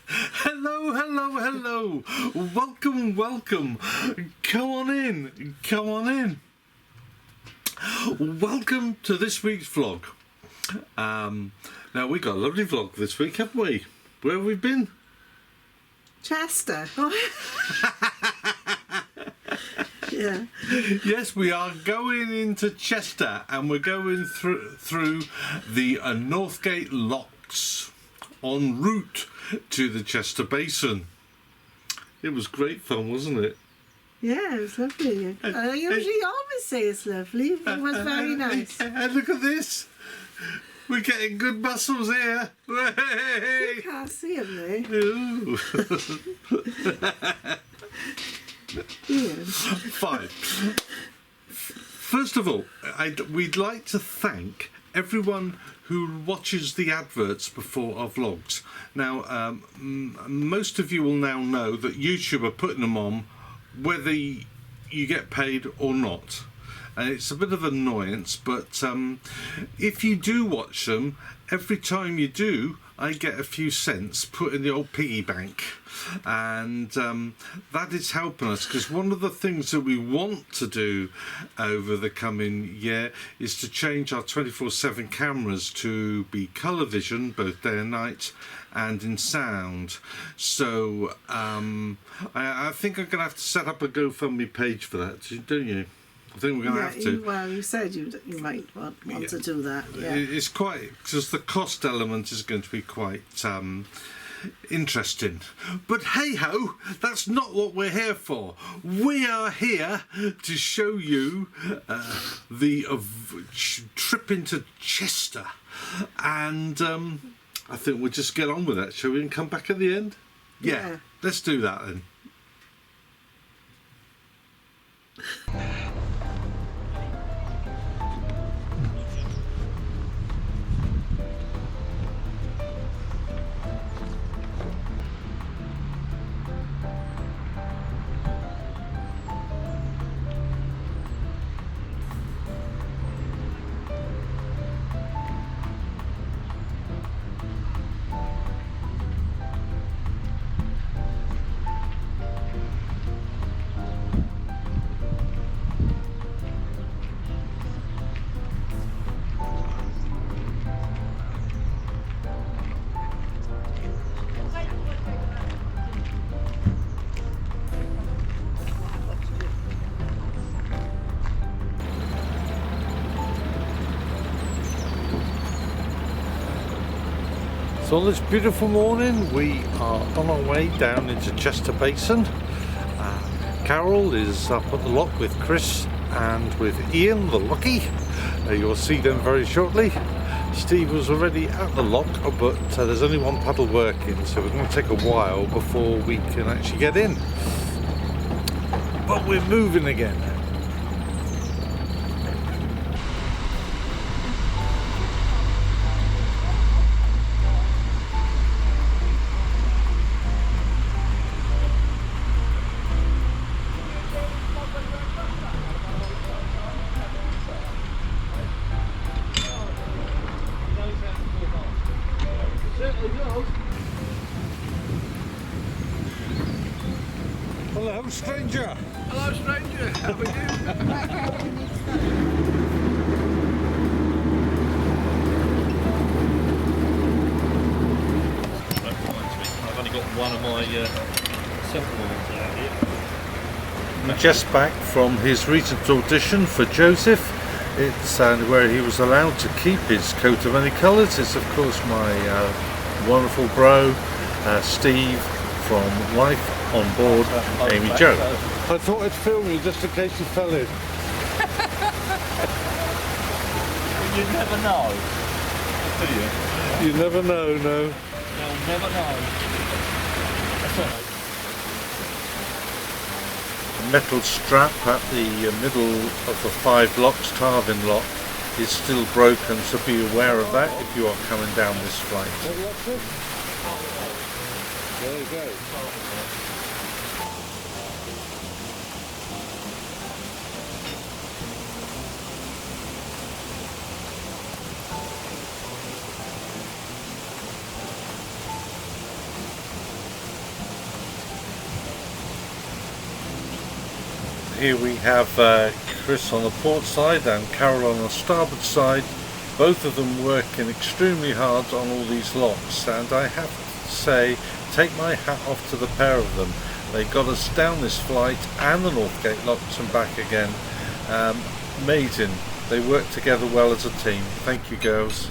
Hello, hello, hello. Welcome, welcome. Come on in, come on in. Welcome to this week's vlog. Now, we got a lovely vlog this week, haven't we? Where have we been? Chester. Yeah. Yes, we are going into Chester, and we're going through the Northgate Locks en route to the Chester Basin. It was great fun, wasn't it? Yeah, it was lovely. I usually always say it's lovely. It was very nice. And look at this. We're getting good muscles here. You can't see them though. Ooh. Yeah. Fine. First of all, we'd like to thank everyone who watches the adverts before our vlogs. Now, most of you will now know that YouTube are putting them on whether you get paid or not. And it's a bit of an annoyance, but if you do watch them, every time you do, I get a few cents put in the old piggy bank. And that is helping us, because one of the things that we want to do over the coming year is to change our 24/7 cameras to be colour vision, both day and night, and in sound. So I think I'm going to have to set up a GoFundMe page for that, don't you? I think we're going to have to. Well, you said you might want to do that. Yeah. It's quite, because the cost element is going to be quite interesting. But hey ho, that's not what we're here for. We are here to show you the trip into Chester. And I think we'll just get on with that, shall we, and come back at the end? Yeah. Let's do that then. So on this beautiful morning, we are on our way down into Chester Basin. Carol is up at the lock with Chris and with Ian, the Lucky. You'll see them very shortly. Steve was already at the lock, but there's only one paddle working, so we're going to take a while before we can actually get in. But we're moving again. Hello, stranger. Hello, stranger. How are you? I've only got one of my simple ones out here. We're just back from his recent audition for Joseph. It's where he was allowed to keep his coat of many colours. It's of course my wonderful bro, Steve from Life on Board, Amy Jo. I thought I'd film you just in case you fell in. You never know, do you? You never know, no. You'll never know. That's all right. The metal strap at the middle of the 5 locks, Tarvin lock, is still broken, so be aware of that if you are coming down this flight. There you go. Here we have Chris on the port side and Carol on the starboard side, both of them working extremely hard on all these locks, and I have to say, take my hat off to the pair of them. They got us down this flight and the Northgate locks and back again. Amazing. They work together well as a team. Thank you, girls.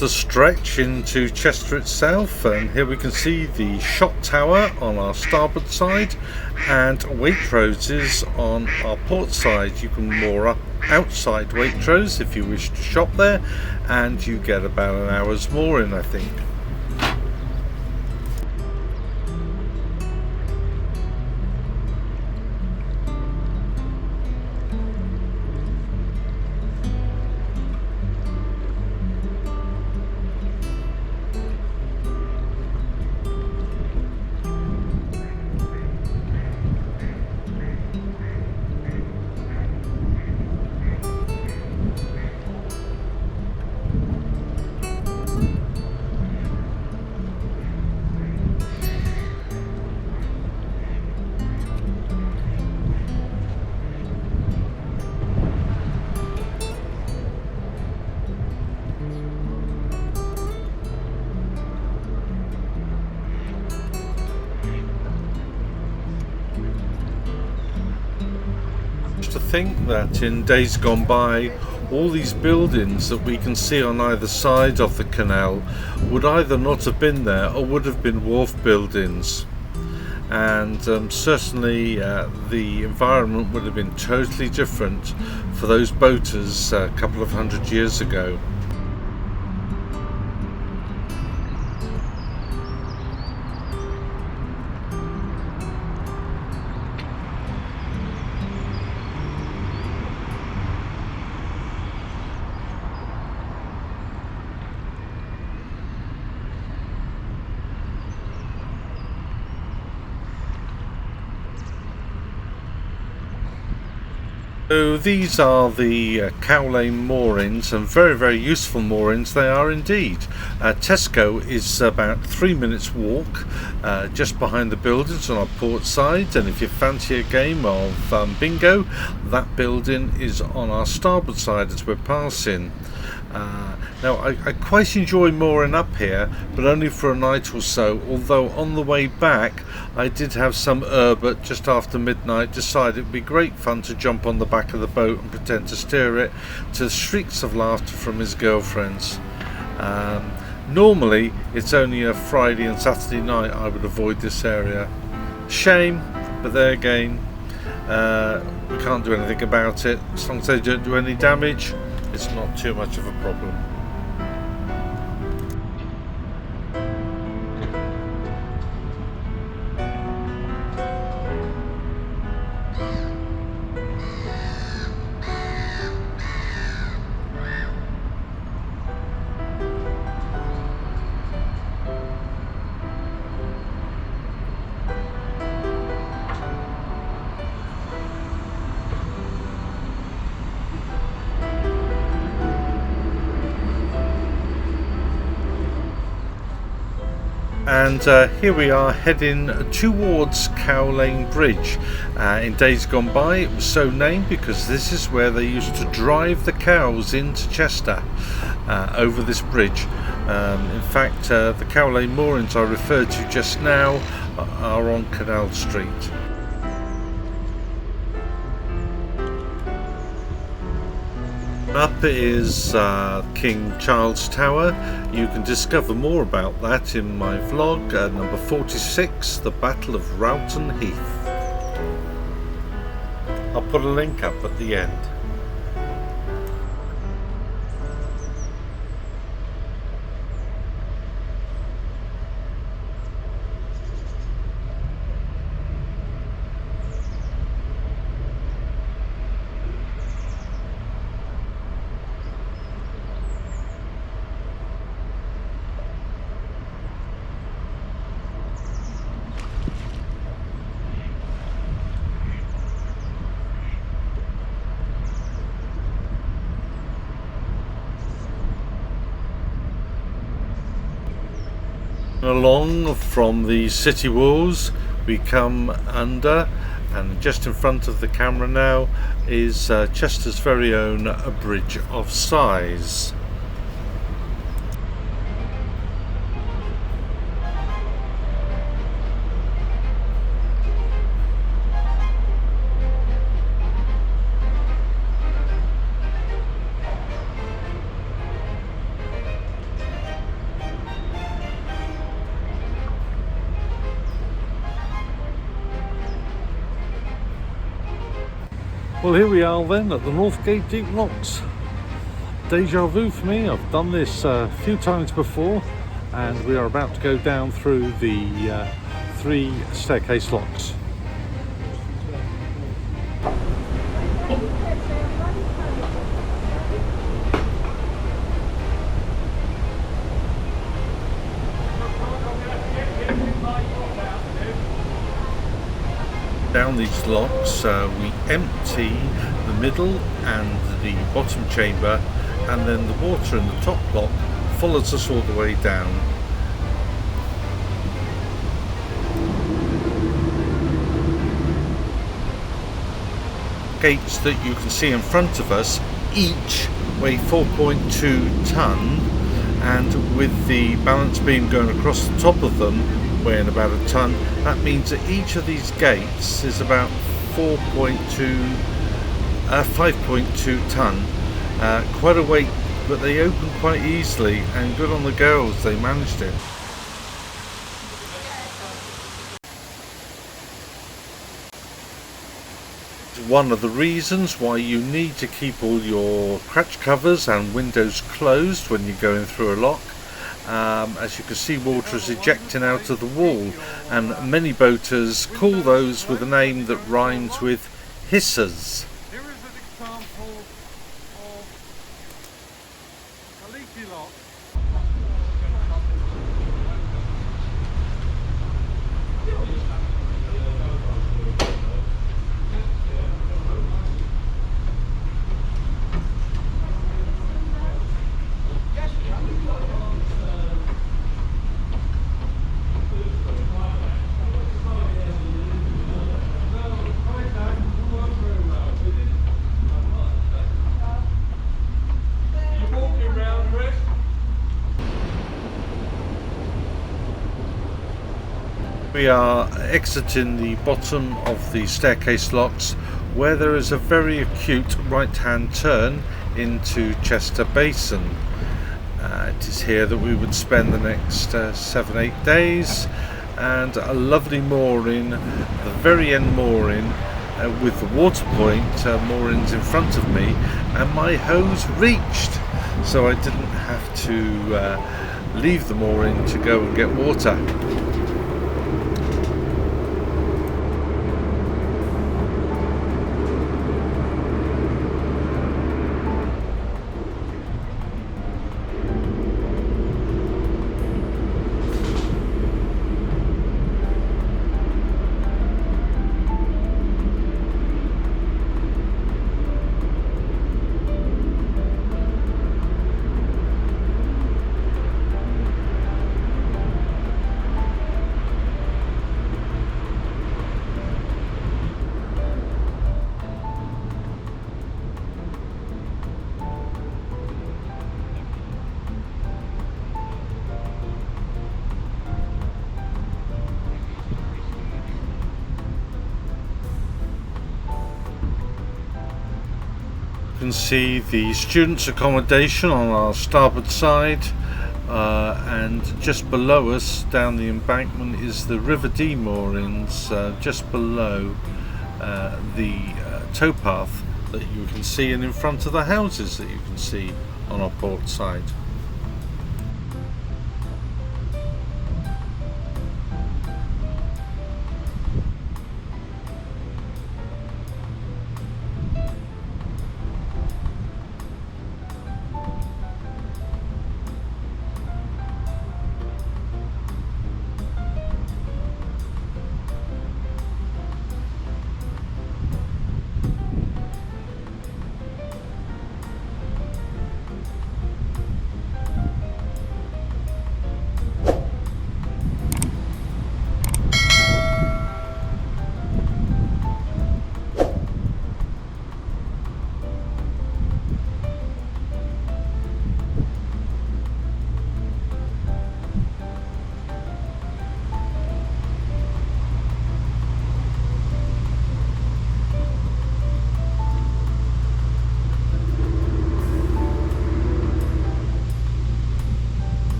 The stretch into Chester itself, and here we can see the shot tower on our starboard side and Waitroses on our port side. You can moor up outside Waitrose if you wish to shop there, and you get about an hour's mooring, I think. To think that in days gone by, all these buildings that we can see on either side of the canal would either not have been there or would have been wharf buildings, and certainly the environment would have been totally different for those boaters a couple of 100 years ago. So these are the Cowlay Moorings, and very, very useful moorings they are indeed. Tesco is about 3 minutes walk just behind the buildings on our port side, and if you fancy a game of bingo, that building is on our starboard side as we're passing. Now I quite enjoy mooring up here, but only for a night or so, although on the way back I did have some but just after midnight decided it would be great fun to jump on the back of the boat and pretend to steer it, to shrieks of laughter from his girlfriends. Normally it's only a Friday and Saturday night I would avoid this area. Shame, but there again, we can't do anything about it. As long as they don't do any damage, it's not too much of a problem. And here we are heading towards Cowlay Bridge. In days gone by it was so named because this is where they used to drive the cows into Chester, over this bridge. In fact, the Cowlay Moorings I referred to just now are on Canal Street. Up is King Charles Tower. You can discover more about that in my vlog, number 46, The Battle of Rowton Heath. I'll put a link up at the end. Along from the city walls we come under, and just in front of the camera now is Chester's very own Bridge of Sighs. Well, here we are then at the Northgate Deep Locks. Deja vu for me. I've done this a few times before, and we are about to go down through the 3 staircase locks. Down these locks we empty the middle and the bottom chamber, and then the water in the top lock follows us all the way down. Gates that you can see in front of us each weigh 4.2 tonne, and with the balance beam going across the top of them weighing about a tonne, that means that each of these gates is about 5.2 tonne. Quite a weight, but they open quite easily, and good on the girls, they managed it. One of the reasons why you need to keep all your cratch covers and windows closed when you're going through a lock. As you can see, water is ejecting out of the wall, and many boaters call those with a name that rhymes with hissers. Here is an example of a leaky lock. We are exiting the bottom of the staircase locks, where there is a very acute right hand turn into Chester Basin. It is here that we would spend the next 7-8 days, and a lovely mooring, the very end mooring, with the water point moorings in front of me, and my hose reached, so I didn't have to leave the mooring to go and get water. You can see the students' accommodation on our starboard side, and just below us down the embankment is the River Dee moorings, just below the towpath that you can see, and in front of the houses that you can see on our port side.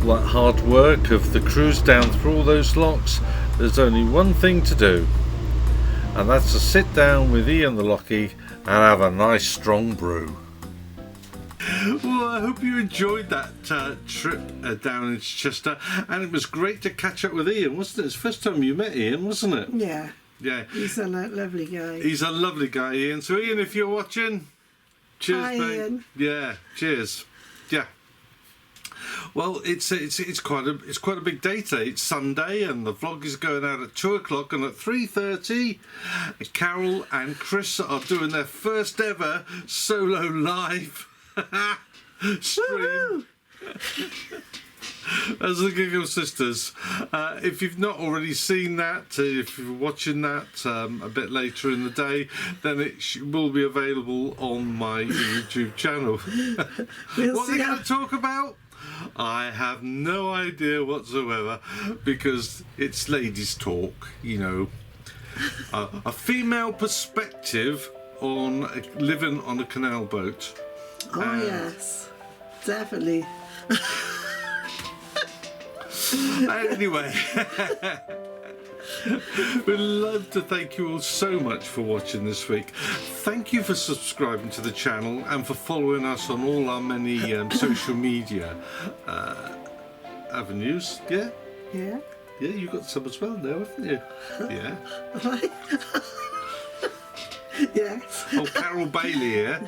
that hard work of the cruise down through all those locks, there's only one thing to do, and that's to sit down with Ian the Lockie and have a nice strong brew. Well, I hope you enjoyed that trip down into Chester, and it was great to catch up with Ian, wasn't it? It's the first time you met Ian, wasn't it? Yeah. Yeah. He's a lovely guy. He's a lovely guy, Ian. So, Ian, if you're watching, cheers, Hi, mate. Ian. Yeah, cheers. Yeah. Well, it's quite a big day today. It's Sunday, and the vlog is going out at 2 o'clock, and at 3:30, Carol and Chris are doing their first ever solo live stream as the Giggle Sisters. If you've not already seen that, if you're watching that a bit later in the day, then it will be available on my YouTube channel. What are they going to talk about? I have no idea whatsoever, because it's ladies' talk, you know. A female perspective on living on a canal boat. Oh, yes. Definitely. Anyway, we'd love to thank you all so much for watching this week. Thank you for subscribing to the channel and for following us on all our many social media avenues. Yeah? Yeah. Yeah, you got some as well now, haven't you? Yeah. Yes. Oh, Carol Bailey here.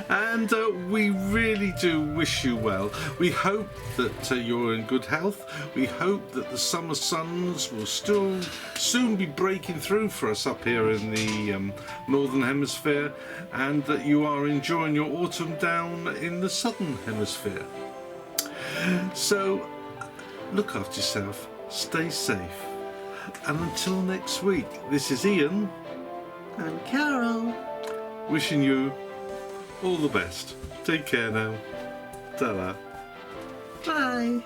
And we really do wish you well. We hope that you're in good health. We hope that the summer suns will still soon be breaking through for us up here in the Northern Hemisphere, and that you are enjoying your autumn down in the Southern Hemisphere. So, look after yourself, stay safe, and until next week, this is Ian. And Carol. Wishing you all the best. Take care now. Ta-da. Bye.